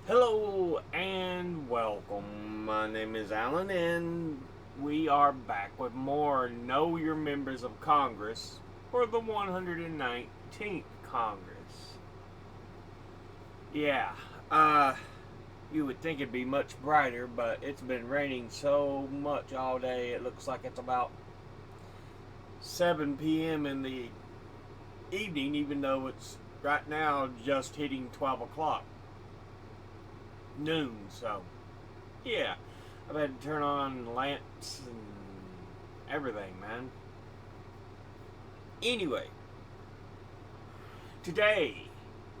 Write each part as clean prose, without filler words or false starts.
Hello and welcome. My name is Alan, and we are back with more Know Your Members of Congress for the 119th Congress. Yeah, uh, you would think it'd be much brighter, but it's been raining so much all day. It looks like it's about 7 p.m. in the evening, even though it's right now just hitting 12 o'clock noon. So, yeah, I've had to turn on lamps and everything, man. Anyway, today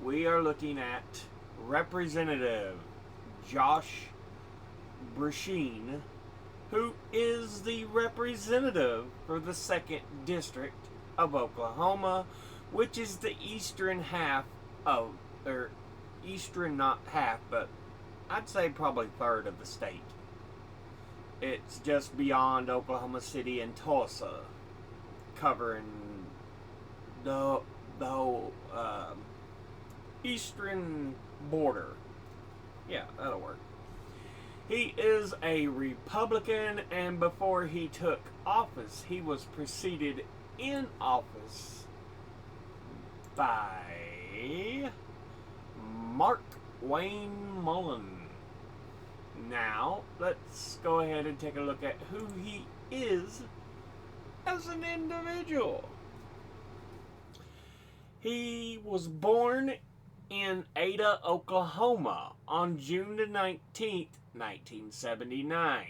we are looking at Representative Josh Brecheen, who is the representative for the 2nd District of Oklahoma, which is the eastern half of, or eastern not half, but I'd say probably third of the state. It's just beyond Oklahoma City and Tulsa, covering the whole eastern border. Yeah, that'll work. He is a Republican, and before he took office, he was preceded in office by Mark Wayne Mullen. Now, let's go ahead and take a look at who he is as an individual. He was born in Ada, Oklahoma on June the 19th, 1979.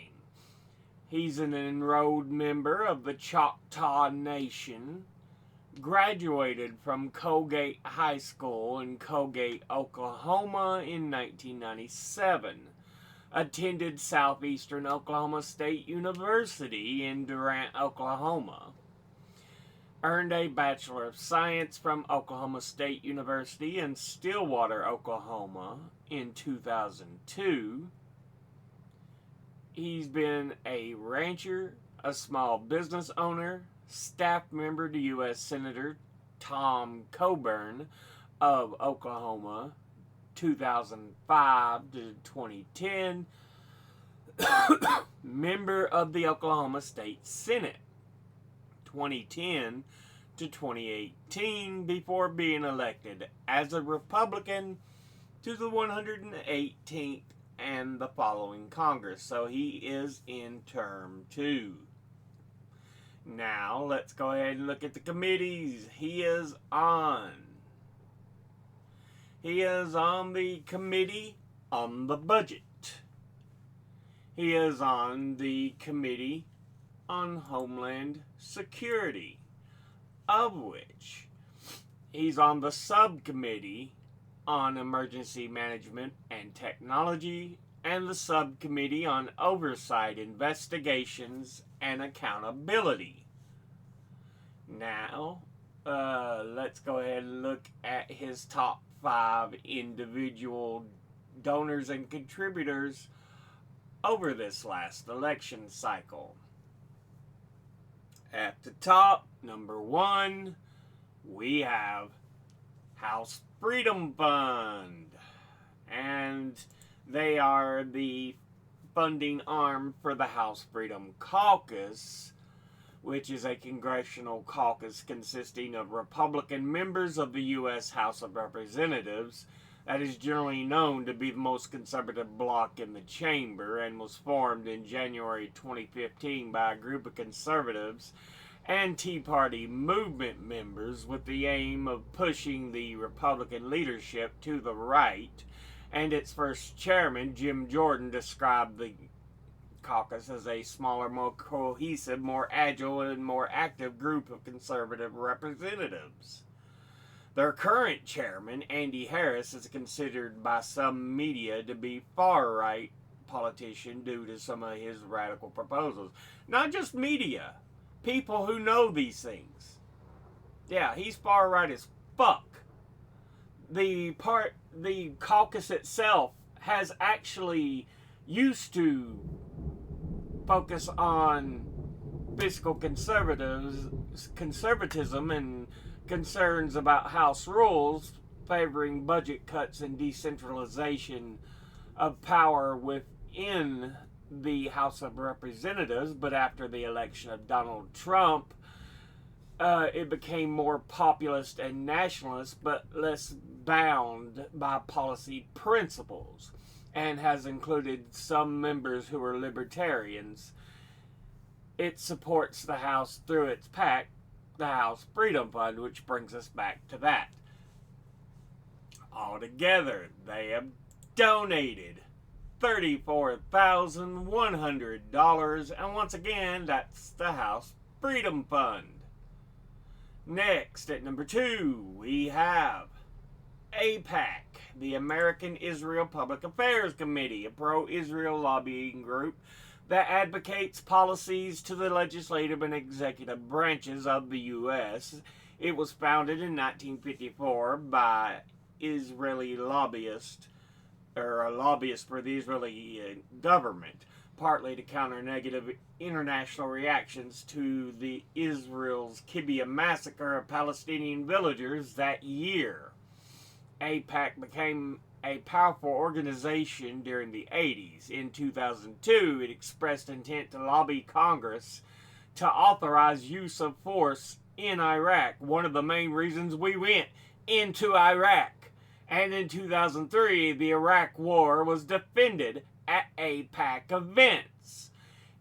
He's an enrolled member of the Choctaw Nation, graduated from Colgate High School in Colgate, Oklahoma in 1997. Attended Southeastern Oklahoma State University in Durant, Oklahoma. Earned a Bachelor of Science from Oklahoma State University in Stillwater, Oklahoma in 2002. He's been a rancher, a small business owner, staff member to U.S. Senator Tom Coburn of Oklahoma, 2005 to 2010, member of the Oklahoma State Senate, 2010 to 2018, before being elected as a Republican to the 118th and the following Congress. So he is in term 2. Now, let's go ahead and look at the committees he is on. He is on the Committee on the Budget. He is on the Committee on Homeland Security, of which he's on the Subcommittee on Emergency Management and Technology and the Subcommittee on Oversight, Investigations, and Accountability. Now, let's go ahead and look at his top 5 individual donors and contributors over this last election cycle. At the top, number 1, we have House Freedom Fund, and they are the funding arm for the House Freedom Caucus, which is a congressional caucus consisting of Republican members of the U.S. House of Representatives that is generally known to be the most conservative bloc in the chamber, and was formed in January 2015 by a group of conservatives and Tea Party movement members with the aim of pushing the Republican leadership to the right. And its first chairman, Jim Jordan, described the caucus as a smaller, more cohesive, more agile, and more active group of conservative representatives. Their current chairman, Andy Harris, is considered by some media to be far-right politician due to some of his radical proposals. Not just media, people who know these things. Yeah, he's far-right as fuck. The caucus itself has actually used to focus on fiscal conservatism and concerns about House rules favoring budget cuts and decentralization of power within the House of Representatives, but after the election of Donald Trump, it became more populist and nationalist, but less bound by policy principles, and has included some members who are libertarians. It supports the House through its PAC, the House Freedom Fund, which brings us back to that. Altogether, they have donated $34,100, and once again, that's the House Freedom Fund. Next, at number 2, we have AIPAC, the American Israel Public Affairs Committee, a pro-Israel lobbying group that advocates policies to the legislative and executive branches of the U.S. It was founded in 1954 by Israeli lobbyists, or a lobbyist for the Israeli government, partly to counter negative international reactions to the Israel's Kibbutz massacre of Palestinian villagers that year. AIPAC became a powerful organization during the 80s. In 2002, it expressed intent to lobby Congress to authorize use of force in Iraq, one of the main reasons we went into Iraq. And in 2003, the Iraq War was defended at AIPAC events.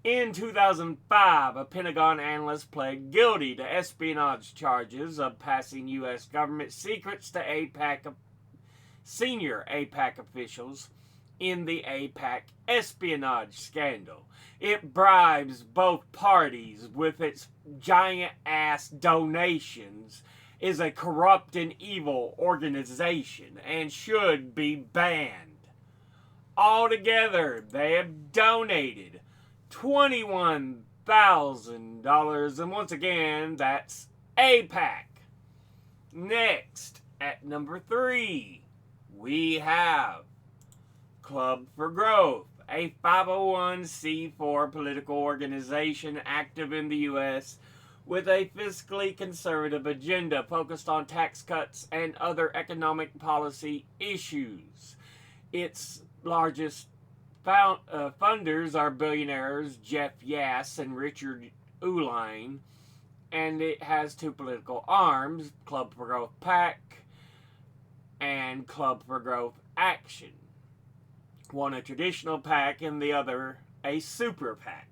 In 2005, a Pentagon analyst pled guilty to espionage charges of passing U.S. government secrets to senior AIPAC officials in the AIPAC espionage scandal. It bribes both parties with its giant-ass donations, is a corrupt and evil organization, and should be banned. Altogether, they have donated $21,000, and once again, that's AIPAC. Next, at number 3, we have Club for Growth, a 501c4 political organization active in the U.S. with a fiscally conservative agenda focused on tax cuts and other economic policy issues. Its largest funders are billionaires Jeff Yass and Richard Uihlein, and it has 2 political arms, Club for Growth PAC and Club for Growth Action. One a traditional PAC and the other a super PAC.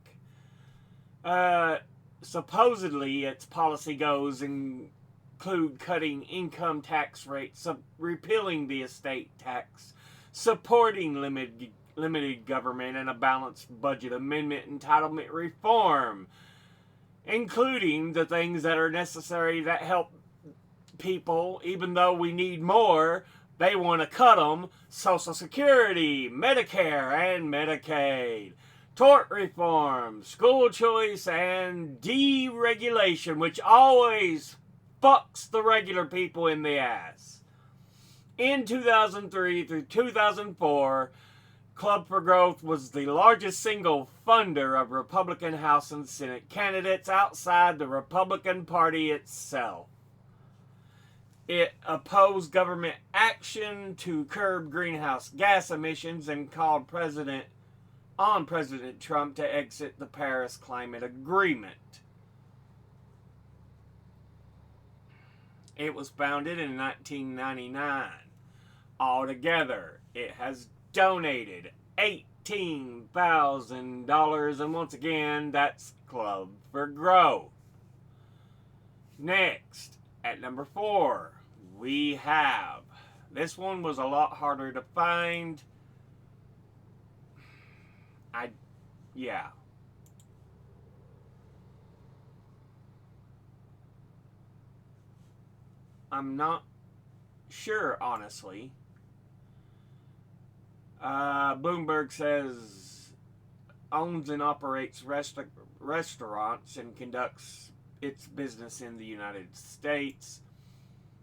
Supposedly, its policy goals include cutting income tax rates, repealing the estate tax, supporting limited government, and a balanced budget amendment entitlement reform, including the things that are necessary that help people, even though we need more. They want to cut them: Social Security, Medicare, and Medicaid, tort reform, school choice, and deregulation, which always fucks the regular people in the ass. In 2003 through 2004, Club for Growth was the largest single funder of Republican House and Senate candidates outside the Republican Party itself. It opposed government action to curb greenhouse gas emissions and called on President Trump to exit the Paris Climate Agreement. It was founded in 1999. Altogether, it has donated $18,000, and once again, that's Club for Growth. Next, at number 4, we have, this one was a lot harder to find. I'm not sure, honestly. Bloomberg says owns and operates restaurants and conducts its business in the United States.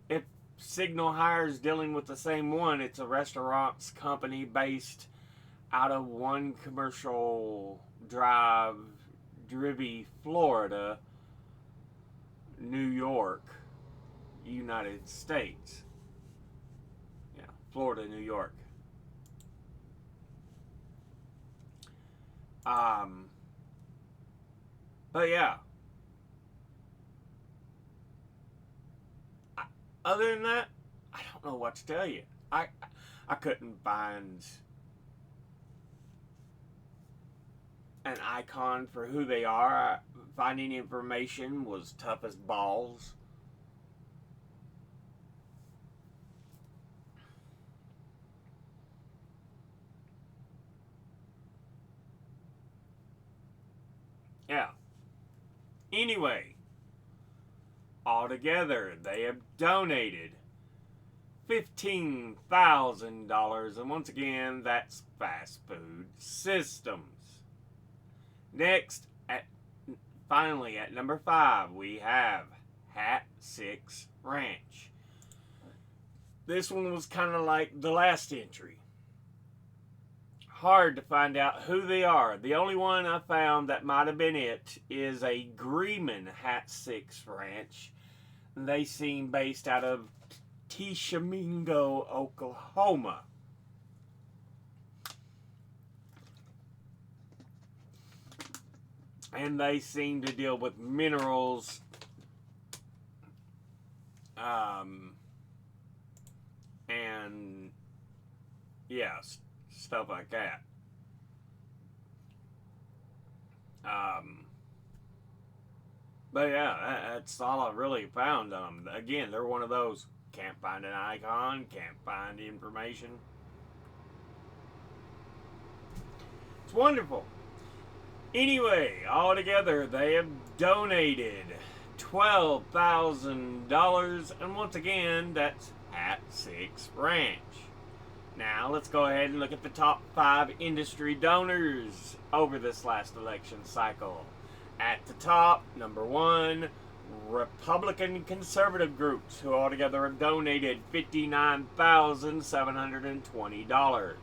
If Signal Hires dealing with the same one, it's a restaurants company based out of One Commercial Drive, Drivey, Florida, New York, United States. Yeah, Florida, New York. But yeah. Other than that, I don't know what to tell you. I couldn't find an icon for who they are. Finding information was tough as balls. Yeah. Anyway, altogether, they have donated $15,000, and once again, that's fast food systems. Next, finally at number 5, we have Hat 6 Ranch. This one was kind of like the last entry. Hard to find out who they are. The only one I found that might have been it is a Greeman Hat 6 Ranch. They seem based out of Tishomingo, Oklahoma. And they seem to deal with minerals, and yeah, stuff like that. But yeah, that's all I really found on them. Again, they're one of those, can't find an icon, can't find information. It's wonderful. Anyway, altogether, they have donated $12,000, and once again, that's Hat 6 Ranch. Now, let's go ahead and look at the top 5 industry donors over this last election cycle. At the top, number 1, Republican conservative groups, who altogether have donated $59,720.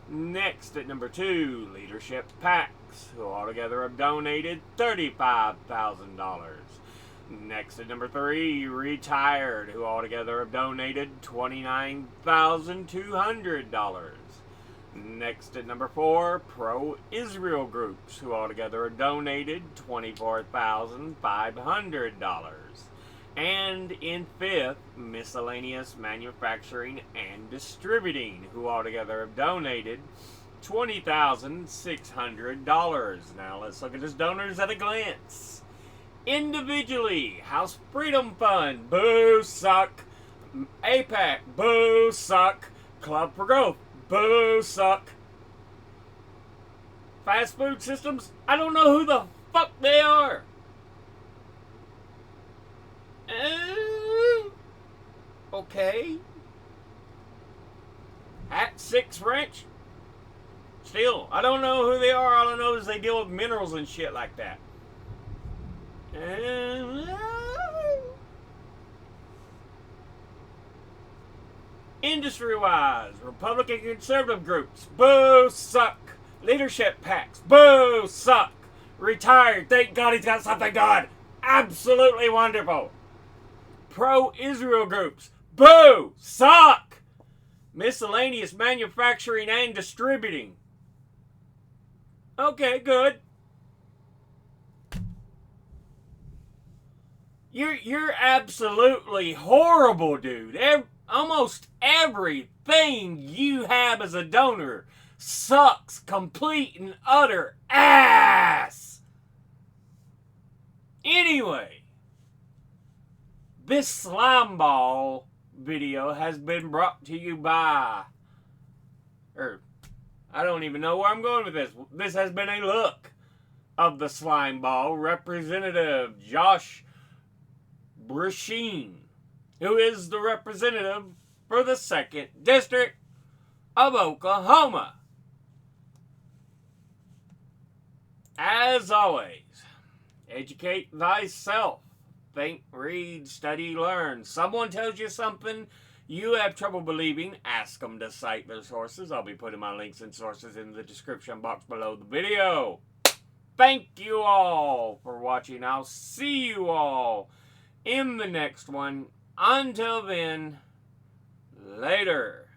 Next, at number 2, leadership PACs, who altogether have donated $35,000. Next, at number 3, retired, who altogether have donated $29,200. Next, at number 4, pro-Israel groups, who altogether have donated $24,500. And in 5th, miscellaneous manufacturing and distributing, who altogether have donated $20,600. Now let's look at his donors at a glance. Individually, House Freedom Fund, boo, suck. APAC, boo, suck. Club for Growth, boo, suck. Fast food systems, I don't know who the fuck they are. Okay. Hat 6 Ranch, still, I don't know who they are. All I know is they deal with minerals and shit like that. Industry-wise, Republican conservative groups, boo, suck. Leadership PACs, boo, suck. Retired, thank God he's got something done. Absolutely wonderful. Pro-Israel groups, boo, suck. Miscellaneous manufacturing and distributing. Okay, good. You're absolutely horrible, dude. Almost everything you have as a donor sucks complete and utter ass. Anyway, this slime ball video has been brought to you by, I don't even know where I'm going with this. This has been a look of the slime ball, Representative Josh Brecheen, who is the representative for the 2nd District of Oklahoma. As always, educate thyself. Think, read, study, learn. Someone tells you something you have trouble believing, ask them to cite their sources. I'll be putting my links and sources in the description box below the video. Thank you all for watching. I'll see you all in the next one. Until then, later.